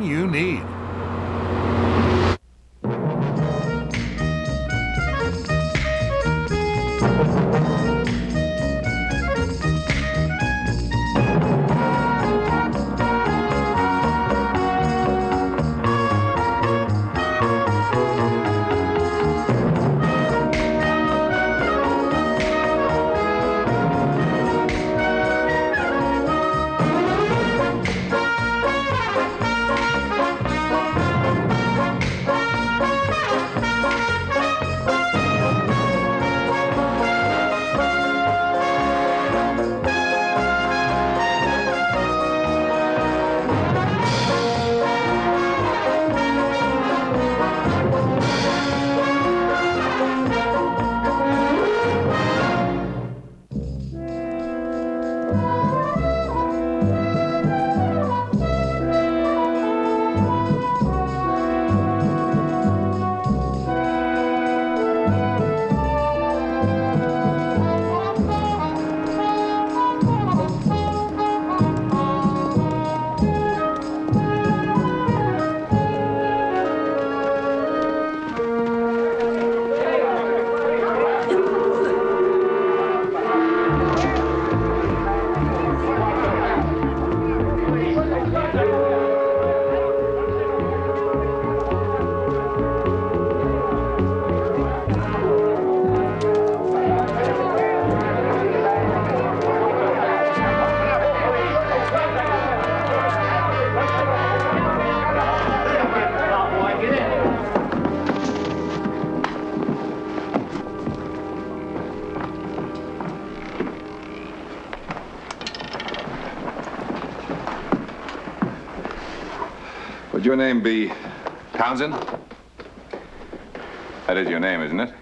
you need. Would your name be Townsend? That is your name, isn't it?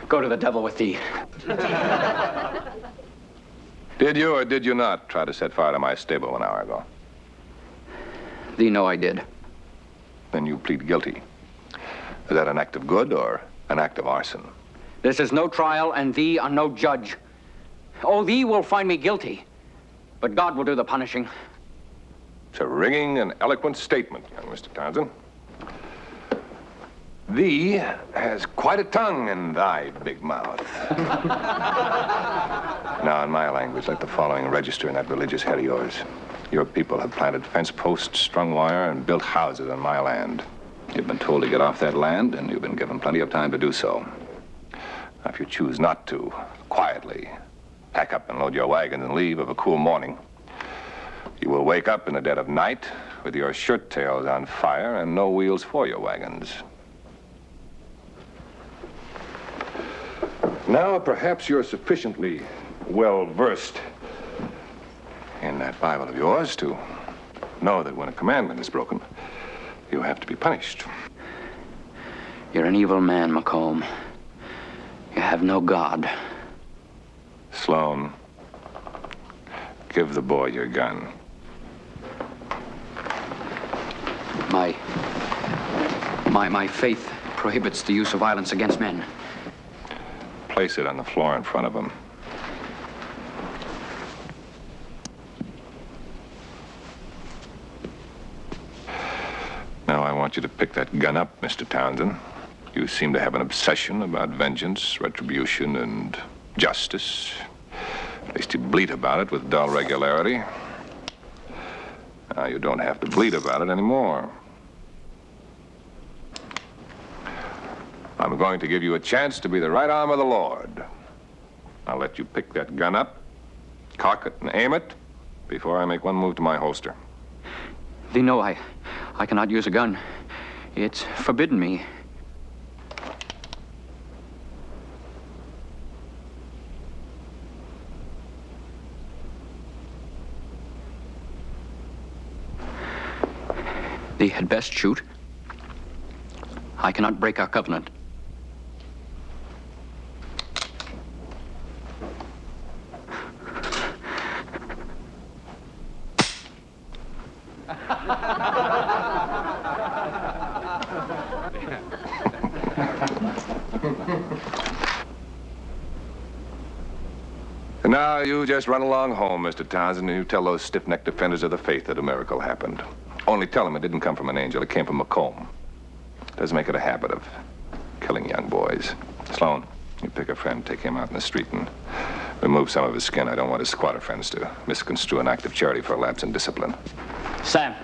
Go to the devil with thee. Did you or did you not try to set fire to my stable an hour ago? Thee know I did. Then you plead guilty. Is that an act of good or an act of arson? This is no trial, and thee are no judge. Oh, thee will find me guilty, but God will do the punishing. It's a ringing and eloquent statement, young Mr. Townsend. Thee has quite a tongue in thy big mouth. Now, in my language, let the following register in that religious head of yours. Your people have planted fence posts, strung wire, and built houses on my land. You've been told to get off that land, and you've been given plenty of time to do so. Now, if you choose not to, quietly, pack up and load your wagons and leave of a cool morning. You will wake up in the dead of night with your shirt tails on fire and no wheels for your wagons. Now, perhaps you're sufficiently well-versed in that Bible of yours to know that when a commandment is broken, you have to be punished. You're an evil man, McComb. You have no God. Sloan, give the boy your gun. My faith prohibits the use of violence against men. Place it on the floor in front of him. Now I want you to pick that gun up, Mr. Townsend. You seem to have an obsession about vengeance, retribution, and justice. At least you bleat about it with dull regularity. Now you don't have to bleat about it anymore. I'm going to give you a chance to be the right arm of the Lord. I'll let you pick that gun up, cock it, and aim it before I make one move to my holster. Thee know I cannot use a gun. It's forbidden me. Thee had best shoot. I cannot break our covenant. And now you just run along home, Mr. Townsend, and you tell those stiff-necked defenders of the faith that a miracle happened. Only tell him it didn't come from an angel. It came from McComb. Doesn't make it a habit of killing young boys. Sloan, you pick a friend, take him out in the street and remove some of his skin. I don't want his squatter friends to misconstrue an act of charity for a lapse in discipline. Sam.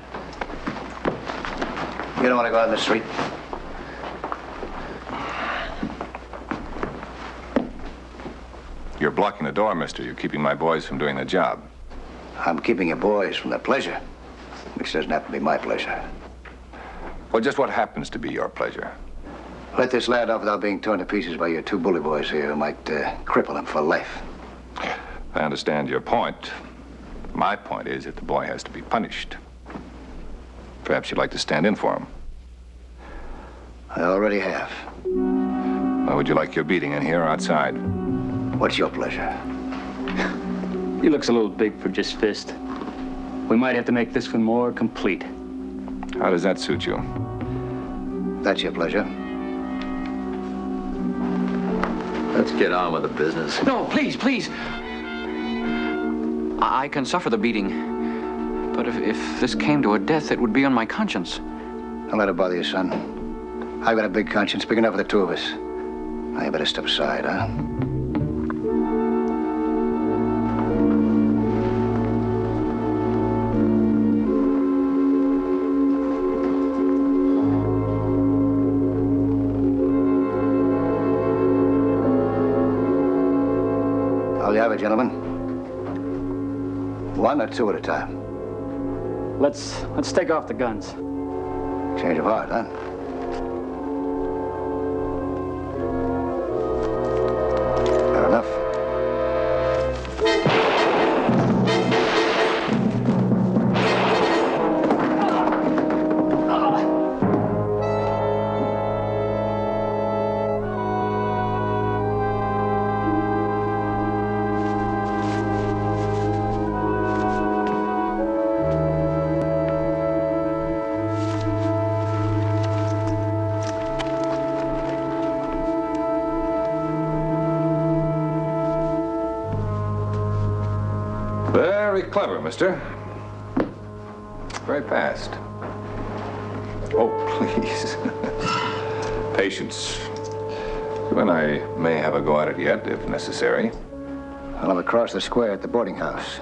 You don't want to go out in the street? You're blocking the door, mister. You're keeping my boys from doing the job. I'm keeping your boys from their pleasure, which doesn't have to be my pleasure. Well, just what happens to be your pleasure? Let this lad off without being torn to pieces by your two bully boys here who might cripple him for life. I understand your point. My point is that the boy has to be punished. Perhaps you'd like to stand in for him. I already have. Well, would you like your beating in here or outside? What's your pleasure? He looks a little big for just fist. We might have to make this one more complete. How does that suit you? That's your pleasure. Let's get on with the business. No, please, please. I can suffer the beating. But if this came to a death, it would be on my conscience. Don't let it bother you, son. I've got a big conscience, big enough for the two of us. Now you better step aside, huh? I'll have it, gentlemen. One or two at a time. Let's take off the guns. Change of heart, huh? Fair enough. Very clever, mister. Very fast. Oh, please. Patience. You and I may have a go at it yet, if necessary. I'll have it across the square at the boarding house,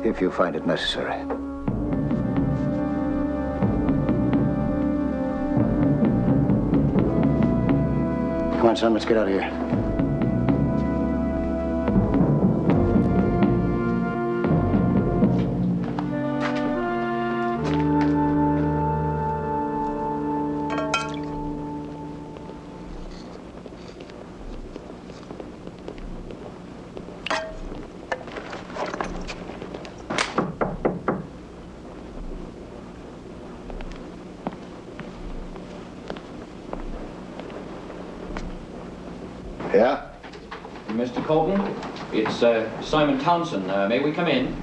if you find it necessary. Come on, son, let's get out of here. Yeah? Mr. Colton, it's Simon Townsend. May we come in?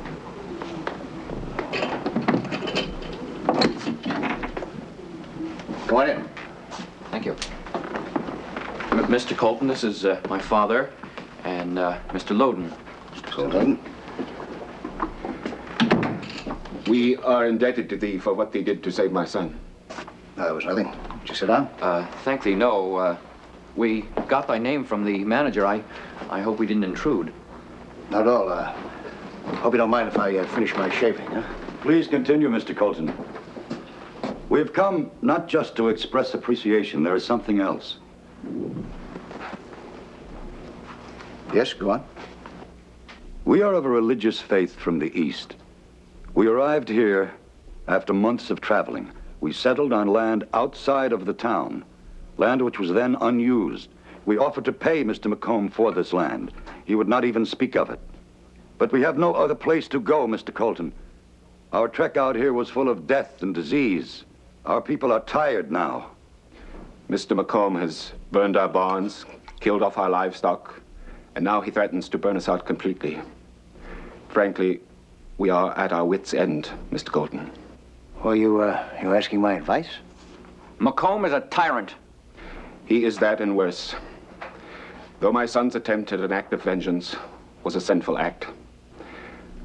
Go on in. Thank you. Mr. Colton, this is my father and Mr. Loden. Sultan. We are indebted to thee for what thee did to save my son. It was nothing. Would you sit down? Thank thee, no. We got thy name from the manager. I hope we didn't intrude. Not at all. Hope you don't mind if I finish my shaving, huh? Please continue, Mr. Colton. We've come not just to express appreciation. There is something else. Yes, go on. We are of a religious faith from the East. We arrived here after months of traveling. We settled on land outside of the town, land which was then unused. We offered to pay Mr. McComb for this land. He would not even speak of it. But we have no other place to go, Mr. Colton. Our trek out here was full of death and disease. Our people are tired now. Mr. McComb has burned our barns, killed off our livestock, and now he threatens to burn us out completely. Frankly, we are at our wits' end, Mr. Colton. Well, you asking my advice? McComb is a tyrant. He is that and worse. Though my son's attempt at an act of vengeance was a sinful act,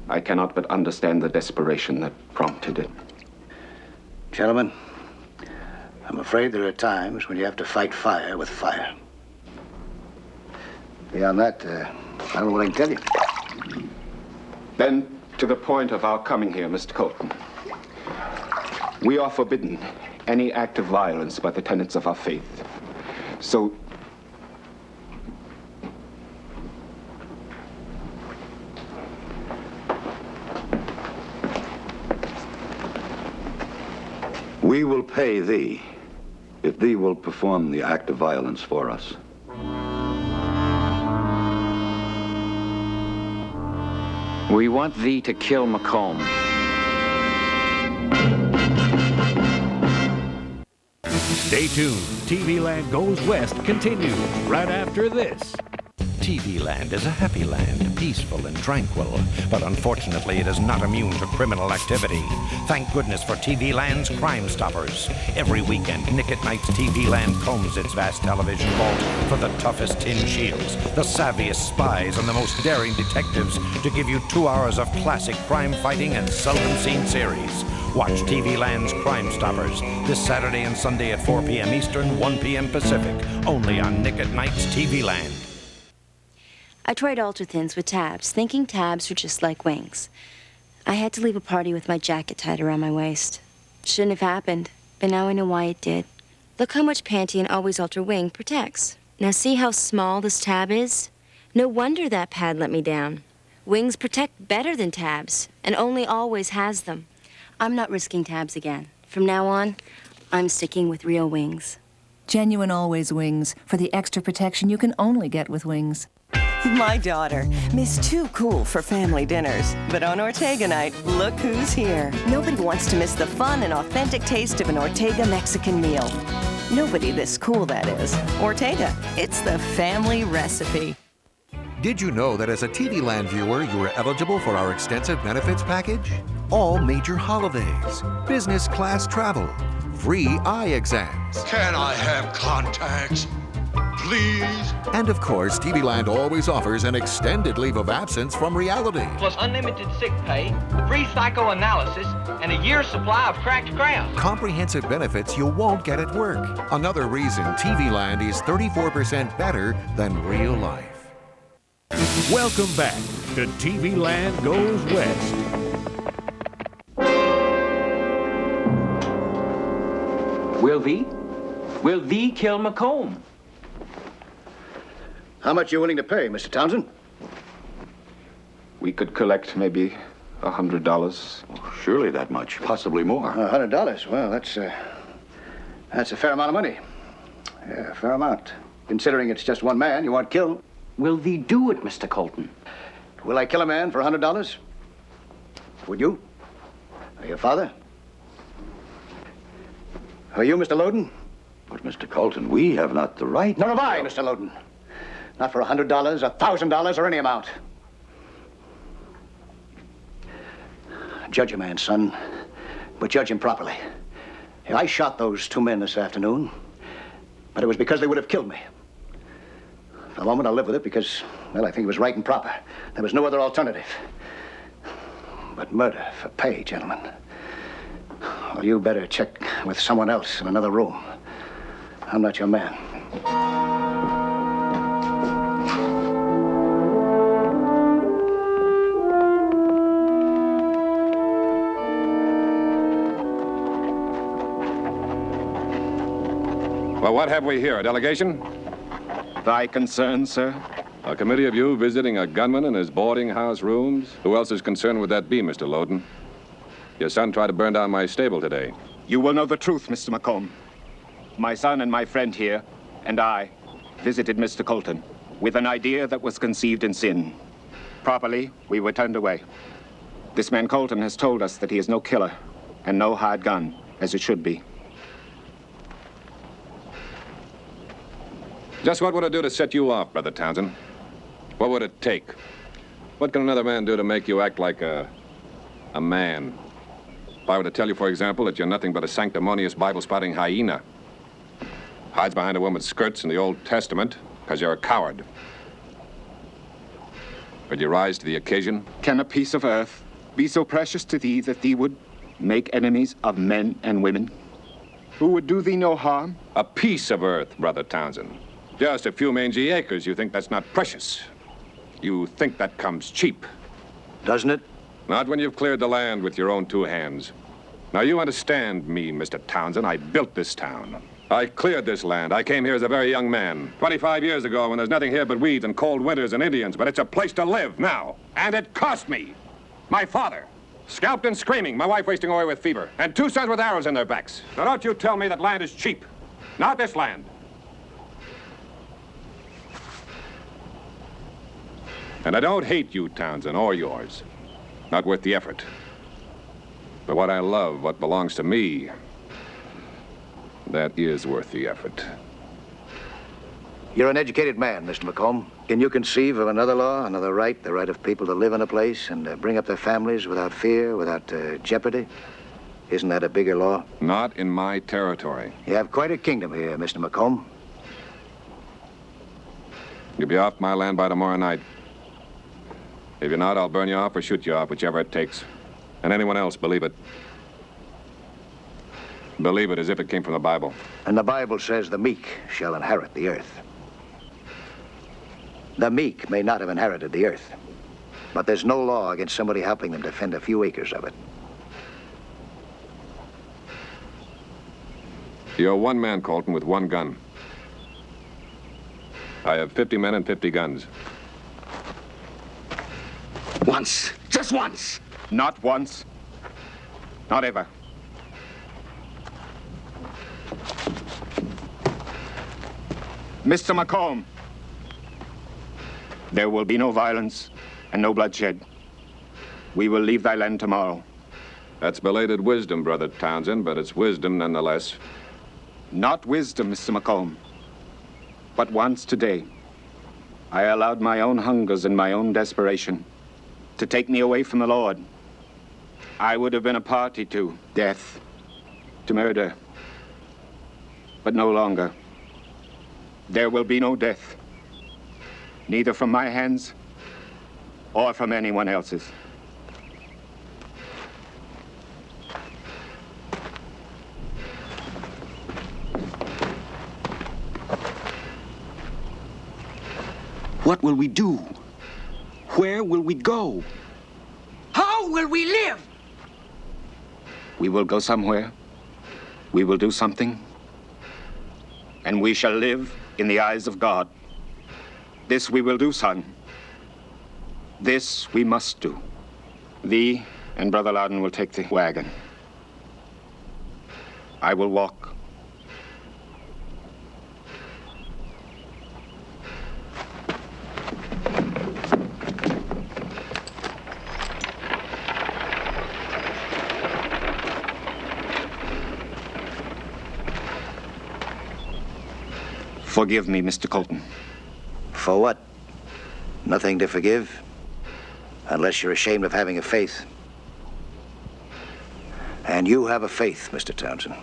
I cannot but understand the desperation that prompted it. Gentlemen, I'm afraid there are times when you have to fight fire with fire. Beyond that, I don't know what I can tell you. Then, to the point of our coming here, Mr. Colton. We are forbidden any act of violence by the tenets of our faith. So, we will pay thee if thee will perform the act of violence for us. We want thee to kill McComb. Stay tuned. TV Land Goes West continues right after this. TV Land is a happy land, peaceful and tranquil, but unfortunately it is not immune to criminal activity. Thank goodness for TV Land's Crime Stoppers. Every weekend, Nick at Night's TV Land combs its vast television vault for the toughest tin shields, the savviest spies, and the most daring detectives to give you 2 hours of classic crime-fighting and seldom-seen series. Watch TV Land's Crime Stoppers this Saturday and Sunday at 4 p.m. Eastern, 1 p.m. Pacific, only on Nick at Night's TV Land. I tried ultra-thins with tabs, thinking tabs were just like wings. I had to leave a party with my jacket tied around my waist. Shouldn't have happened, but now I know why it did. Look how much Pantene Always Ultra Wing protects. Now see how small this tab is? No wonder that pad let me down. Wings protect better than tabs, and only Always has them. I'm not risking tabs again. From now on, I'm sticking with real wings. Genuine Always wings for the extra protection you can only get with wings. My daughter, Miss Too Cool for family dinners. But on Ortega night, look who's here. Nobody wants to miss the fun and authentic taste of an Ortega Mexican meal. Nobody this cool, that is. Ortega, it's the family recipe. Did you know that as a TV Land viewer, you are eligible for our extensive benefits package? All major holidays, business class travel, free eye exams. Can I have contacts, please? And of course, TV Land always offers an extended leave of absence from reality. Plus unlimited sick pay, free psychoanalysis, and a year's supply of cracked crayons. Comprehensive benefits you won't get at work. Another reason TV Land is 34% better than real life. Welcome back to TV Land Goes West. Will thee kill McComb? How much are you willing to pay, Mr. Townsend? we could collect maybe $100. Surely that much, possibly more. $100? Well, that's a fair amount of money. Yeah, a fair amount. Considering it's just one man you want killed. Will thee do it, Mr. Colton? Will I kill a man for $100? Would you? Are you a father? Are you, Mr. Loden? But, Mr. Colton, we have not the right... Nor have I, Mr. Loden. Not for $100, $1,000, or any amount. Judge a man, son, but judge him properly. I shot those two men this afternoon, but it was because they would have killed me. For the moment, I'll live with it because, well, I think it was right and proper. There was no other alternative. But murder for pay, gentlemen. Well, you better check with someone else in another room. I'm not your man. Well, what have we here? A delegation? Thy concern, sir? A committee of you visiting a gunman in his boarding house rooms? Who else's concern would that be, Mr. Loden? Your son tried to burn down my stable today. You will know the truth, Mr. McComb. My son and my friend here, and I, visited Mr. Colton with an idea that was conceived in sin. Properly, we were turned away. This man Colton has told us that he is no killer and no hired gun, as it should be. Just what would it do to set you off, Brother Townsend? What would it take? What can another man do to make you act like a man? If I were to tell you, for example, that you're nothing but a sanctimonious Bible-spouting hyena, hides behind a woman's skirts in the Old Testament because you're a coward. Would you rise to the occasion? Can a piece of earth be so precious to thee that thee would make enemies of men and women who would do thee no harm? A piece of earth, Brother Townsend. Just a few mangy acres. You think that's not precious. You think that comes cheap. Doesn't it? Not when you've cleared the land with your own 2 hands. Now, you understand me, Mr. Townsend. I built this town. I cleared this land. I came here as a very young man, 25 years ago, when there's nothing here but weeds and cold winters and Indians, but it's a place to live now. And it cost me. My father, scalped and screaming, my wife wasting away with fever, and 2 sons with arrows in their backs. Now, don't you tell me that land is cheap. Not this land. And I don't hate you, Townsend, or yours. Not worth the effort. But what I love, what belongs to me, that is worth the effort. You're an educated man, Mr. McComb. Can you conceive of another law, another right, the right of people to live in a place and bring up their families without fear, without jeopardy? Isn't that a bigger law? Not in my territory. You have quite a kingdom here, Mr. McComb. You'll be off my land by tomorrow night. If you're not, I'll burn you off or shoot you off, whichever it takes. And anyone else, believe it. Believe it as if it came from the Bible. And the Bible says the meek shall inherit the earth. The meek may not have inherited the earth, but there's no law against somebody helping them defend a few acres of it. You're one man, Colton, with 1 gun. I have 50 men and 50 guns. Once. Just once. Not once. Not ever. Mr. McComb, there will be no violence and no bloodshed. We will leave thy land tomorrow. That's belated wisdom, Brother Townsend, but it's wisdom nonetheless. Not wisdom, Mr. McComb, but once today, I allowed my own hungers and my own desperation to take me away from the Lord. I would have been a party to death, to murder, but no longer. There will be no death, neither from my hands or from anyone else's. What will we do? Where will we go? How will we live? We will go somewhere. We will do something. And we shall live in the eyes of God. This we will do, son. This we must do. Thee and Brother Loudon will take the wagon. I will walk. Forgive me, Mr. Colton. For what? Nothing to forgive? Unless you're ashamed of having a faith. And you have a faith, Mr. Townsend.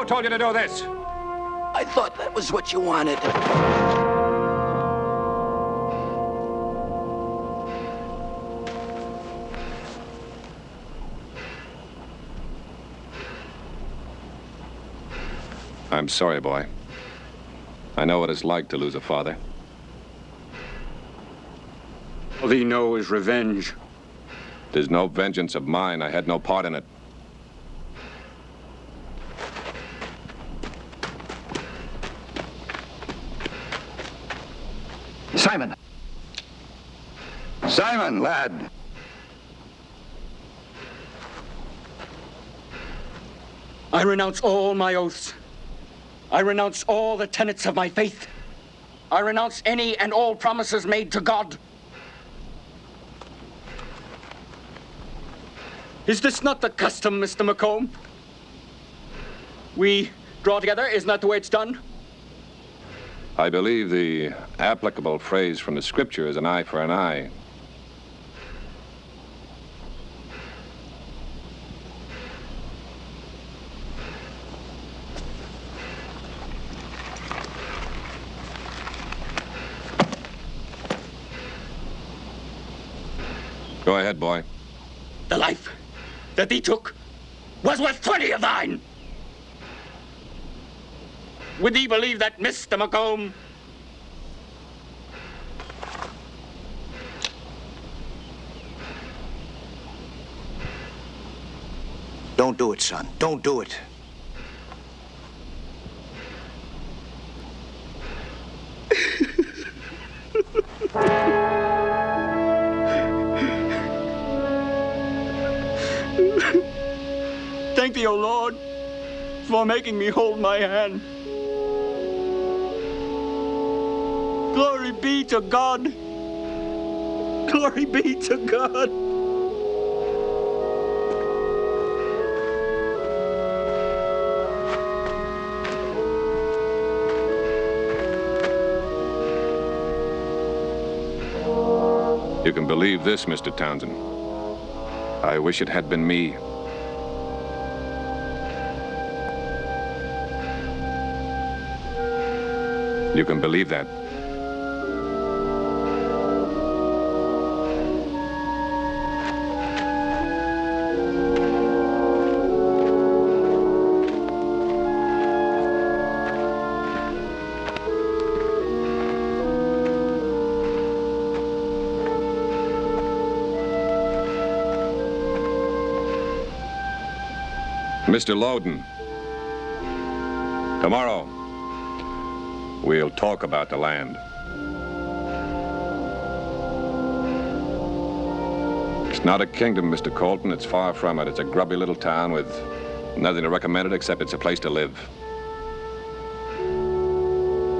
Who told you to do this? I thought that was what you wanted. I'm sorry, boy. I know what it's like to lose a father. All thee know is revenge. There's no vengeance of mine. I had no part in it. Simon! Simon, lad. I renounce all my oaths. I renounce all the tenets of my faith. I renounce any and all promises made to God. Is this not the custom, Mr. McComb? We draw together, isn't that the way it's done? I believe the applicable phrase from the scripture is an eye for an eye. Go ahead, boy. The life that thee took was worth 20 of thine. Would thee believe that, Mr. McComb? Don't do it, son. Don't do it. Thank thee, O Lord, for making me hold my hand. Glory be to God. Glory be to God. You can believe this, Mr. Townsend. I wish it had been me. You can believe that. Mr. Loden, tomorrow, we'll talk about the land. It's not a kingdom, Mr. Colton. It's far from it. It's a grubby little town with nothing to recommend it except it's a place to live.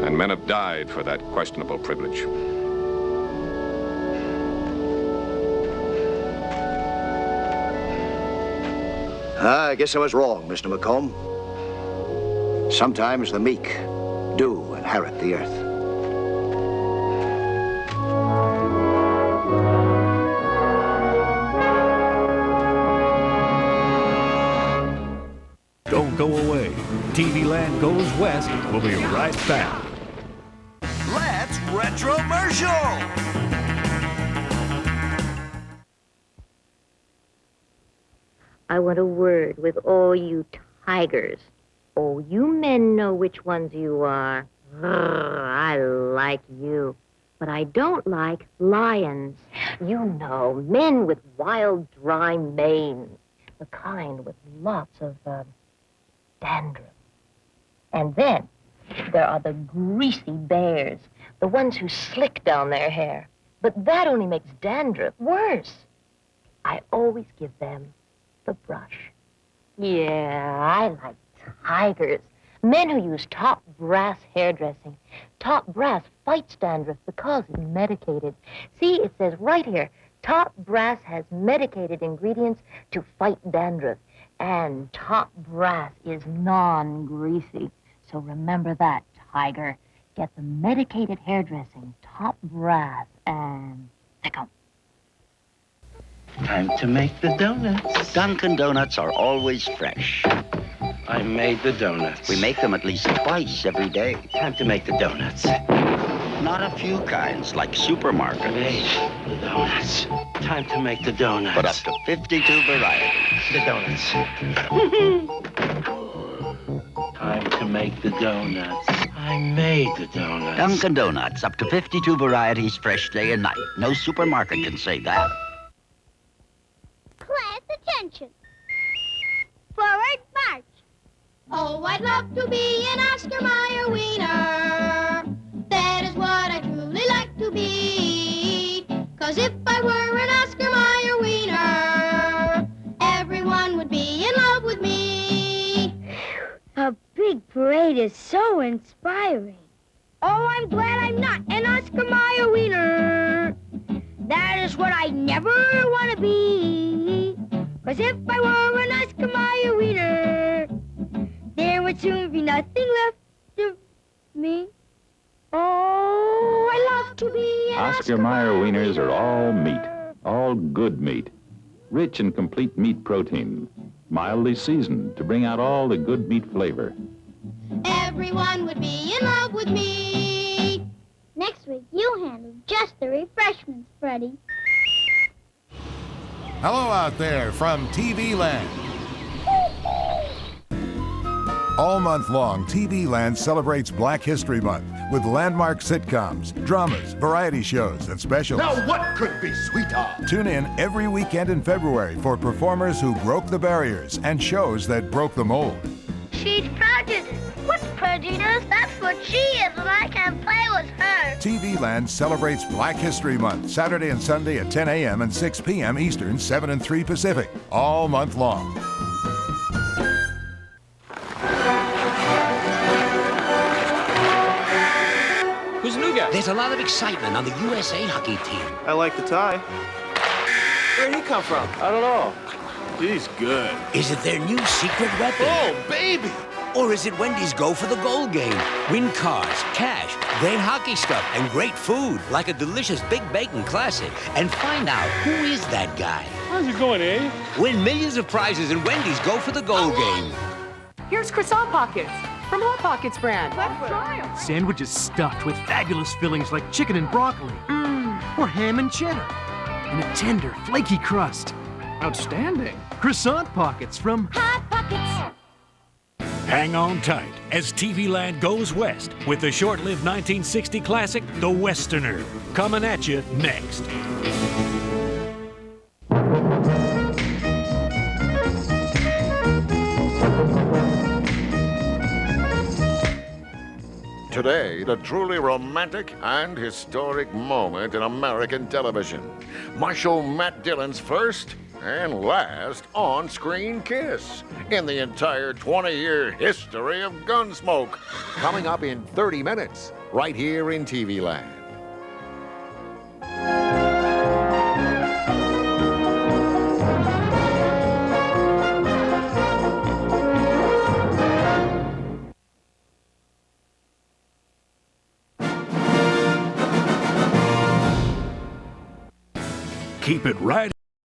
And men have died for that questionable privilege. I guess I was wrong, Mr. McComb. Sometimes the meek do inherit the earth. Don't go away. TV Land Goes West. We'll be right back. Let's retromercial! I want a word with all you tigers. Oh, you men know which ones you are. I like you. But I don't like lions. You know, men with wild, dry manes. The kind with lots of, dandruff. And then there are the greasy bears. The ones who slick down their hair. But that only makes dandruff worse. I always give them the brush. Yeah, I like tigers. Men who use top brass hairdressing. Top brass fights dandruff because it's medicated. See, it says right here, top brass has medicated ingredients to fight dandruff. And top brass is non-greasy. So remember that, tiger. Get the medicated hairdressing, top brass, and stick 'em. Time to make the donuts. Dunkin' Donuts are always fresh. I made the donuts. We make them at least twice every day. Time to make the donuts. Not a few kinds, like supermarket. Made the donuts. Time to make the donuts. But up to 52 varieties. The donuts. Time to make the donuts. I made the donuts. Dunkin' Donuts, up to 52 varieties, fresh day and night. No supermarket can say that. Class attention. Forward march. Oh, I'd love to be an Oscar Mayer wiener. That is what I truly like to be. 'Cause 'Cause if I were an Oscar Mayer wiener, everyone would be in love with me. A big parade is so inspiring. Oh, I'm glad I'm not an Oscar Mayer wiener. That is what I never want to be. 'Cause if I were an Oscar Mayer wiener, there would soon be nothing left of me. Oh, I love to be an Oscar Mayer wieners are all meat, all good meat. Rich and complete meat protein, mildly seasoned to bring out all the good meat flavor. Everyone would be in love with me. Next week, you handle just the refreshments, Freddie. Hello out there from TV Land. All month long, TV Land celebrates Black History Month with landmark sitcoms, dramas, variety shows, and specials. Now what could be sweeter? Tune in every weekend in February for performers who broke the barriers and shows that broke the mold. She's prejudiced. What's prejudice? That's what she is, and I can't play with her. TV Land celebrates Black History Month, Saturday and Sunday at 10 a.m. and 6 p.m. Eastern, 7 and 3 Pacific, all month long. Who's the new guy? There's a lot of excitement on the USA hockey team. I like the tie. Where'd he come from? I don't know. He's good. Is it their new secret weapon? Oh, baby! Or is it Wendy's Go for the Goal game? Win cars, cash, great hockey stuff, and great food, like a delicious Big Bacon Classic. And find out who is that guy. How's it going, eh? Win millions of prizes in Wendy's Go for the Goal game. Here's croissant pockets from Hot Pockets brand. Let's try 'em. Sandwiches stuffed with fabulous fillings like chicken and broccoli, or ham and cheddar, and a tender, flaky crust. Outstanding. Croissant pockets from Hot Pockets. Hang on tight as TV Land goes west with the short-lived 1960 classic, The Westerner, coming at you next. Today, the truly romantic and historic moment in American television. Marshal Matt Dillon's first and last on-screen kiss in the entire 20-year history of Gunsmoke. Coming up in 30 minutes, right here in TV Land. Keep it right